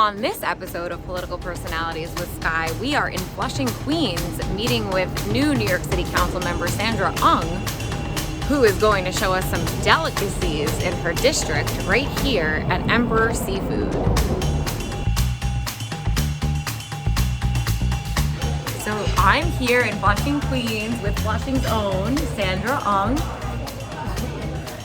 On this episode of Political Personalities with Skye, we are in Flushing, Queens, meeting with new New York City Councilmember Sandra Ung, who is going to show us some delicacies in her district right here at Emperor Seafood. So I'm here in Flushing, Queens with Flushing's own Sandra Ung.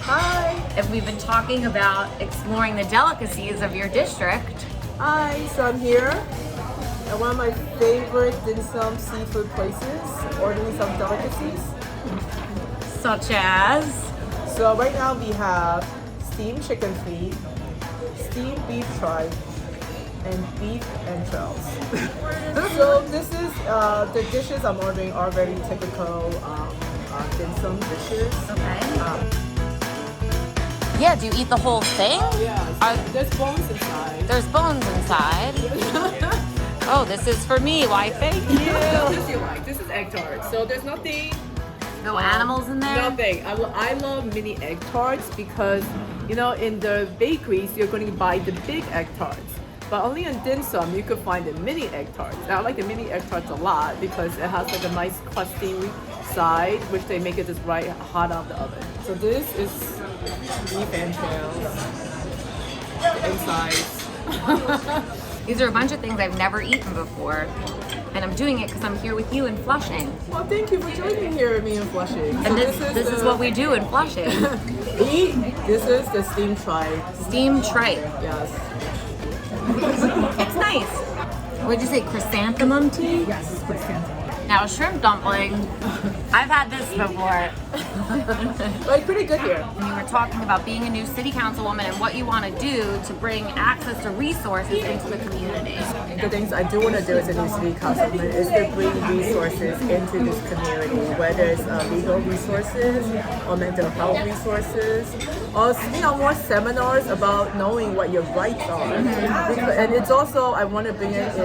Hi. And we've been talking about exploring the delicacies of your district. Hi, so I'm here at one of my favorite dim sum seafood places, ordering some delicacies. Such as? So right now we have steamed chicken feet, steamed beef tripe, and beef entrails. So this is, the dishes I'm ordering are very typical dim sum dishes. Okay. Yeah, do you eat the whole thing? Oh yeah, there's bones inside. There's bones inside. Oh, this is for me. Why, thank you. This you like. This is egg tart. So there's nothing. No animals in there? Nothing. I love mini egg tarts because, you know, in the bakeries, you're going to buy the big egg tarts. But only in dim sum, you could find the mini egg tarts. And I like the mini egg tarts a lot because it has like a nice crusty side, which they make it just right hot out of the oven. So this is beef entrails, the insides. These are a bunch of things I've never eaten before. And I'm doing it because I'm here with you in Flushing. Well, thank you for joining here with me in Flushing. And this is what we do in Flushing. This is the steamed tripe. Steamed tripe. Yes. It's nice. What'd you say, chrysanthemum tea? Yes, it's chrysanthemum. Now, shrimp dumpling. I've had this before. But it's pretty good here. And you were talking about being a new city councilwoman and what you want to do to bring access to resources into the community. The things I do want to do as a new city councilman is to bring resources into this community, whether it's legal resources or mental health resources, or more seminars about knowing what your rights are. And it's also, I want to bring it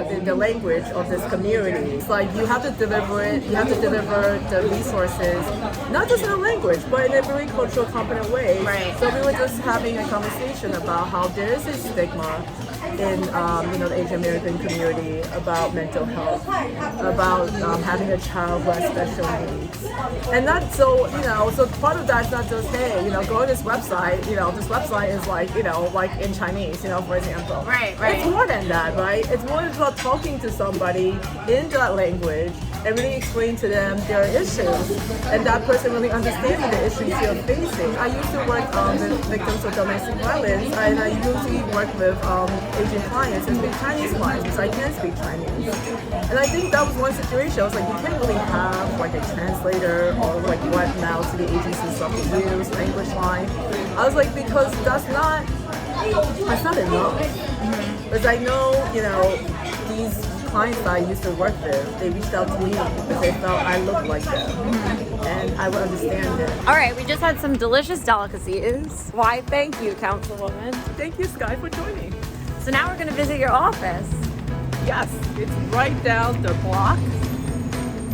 in the language of this community. It's like you have to deliver it, you have to deliver the resources, not just in a language, but in a very cultural, competent way. Right. So we were just having a conversation about how there is a stigma in the Asian American community about mental health, about having a child who has special needs, and not so so part of that is not just go to this website. This website is like in Chinese, for example. Right. It's more than that, right? It's more about talking to somebody in that language and really explain to them their issues, and that person really understands the issues you're facing. I used to work with victims of domestic violence, and I usually work with Asian clients and speak Chinese clients because I can speak Chinese. And I think that was one situation. I was like, you can't really have like a translator or like what now to the agencies of the use English line. I was like, because that's not enough. Because I know, these clients that I used to work with, they reached out to me because they felt I looked like them, and I would understand it. All right, we just had some delicious delicacies. Why, thank you, Councilwoman. Thank you, Skye, for joining. So now we're going to visit your office. Yes, it's right down the block.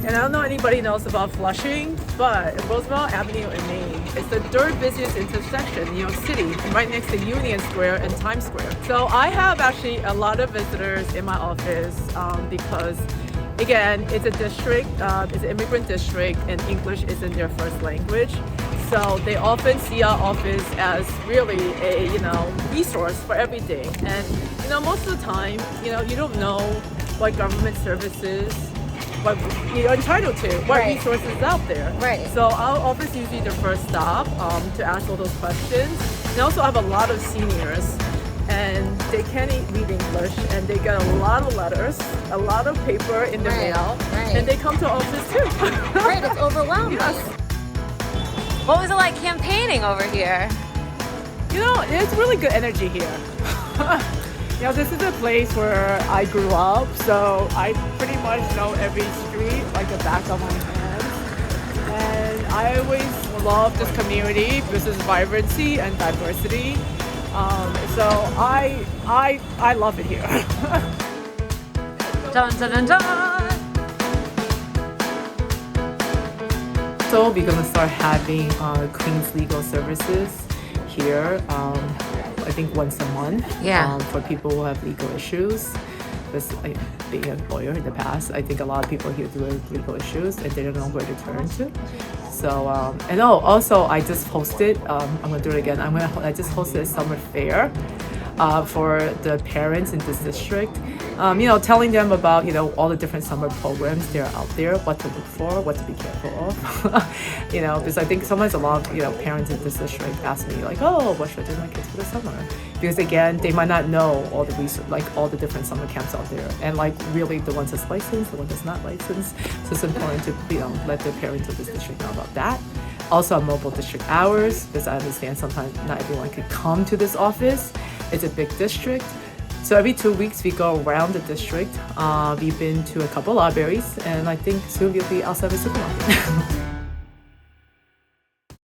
And I don't know if anybody knows about Flushing, but Roosevelt Avenue in Maine is the third busiest intersection in New York City, right next to Union Square and Times Square. So I have actually a lot of visitors in my office because, again, it's a district, it's an immigrant district, and English isn't their first language. So they often see our office as really a resource for everything. And most of the time, you don't know what government services, what you're entitled to, what Right. resources out there. Right. So our office is usually the first stop to ask all those questions. And also I have a lot of seniors, and they can't read English, and they get a lot of letters, a lot of paper in the mail, and they come to office too. Right, it's overwhelming. Yes. What was it like campaigning over here? It's really good energy here. This is a place where I grew up, so I pretty much know every street like the back of my hand. And I always love this community because it's vibrancy and diversity. So I love it here. Dun, dun, dun, dun. So we're gonna start having Queens Legal Services here. I think once a month. Yeah. For people who have legal issues. Because being a lawyer in the past, I think a lot of people here do have legal issues and they don't know where to turn to. So, and also I just hosted, I'm gonna do it again. I just hosted a summer fair for the parents in this district. Telling them about, all the different summer programs that are out there, what to look for, what to be careful of. Because I think sometimes a lot of, parents in this district ask me like, oh, what should I do with my kids for the summer? Because again, they might not know all the research, like all the different summer camps out there, and like really the ones that's licensed, the ones that's not licensed. So it's important to, let the parents of this district know about that. Also, mobile district hours, because I understand sometimes not everyone can come to this office. It's a big district. So every 2 weeks we go around the district. We've been to a couple libraries, and I think soon we'll be outside the supermarket.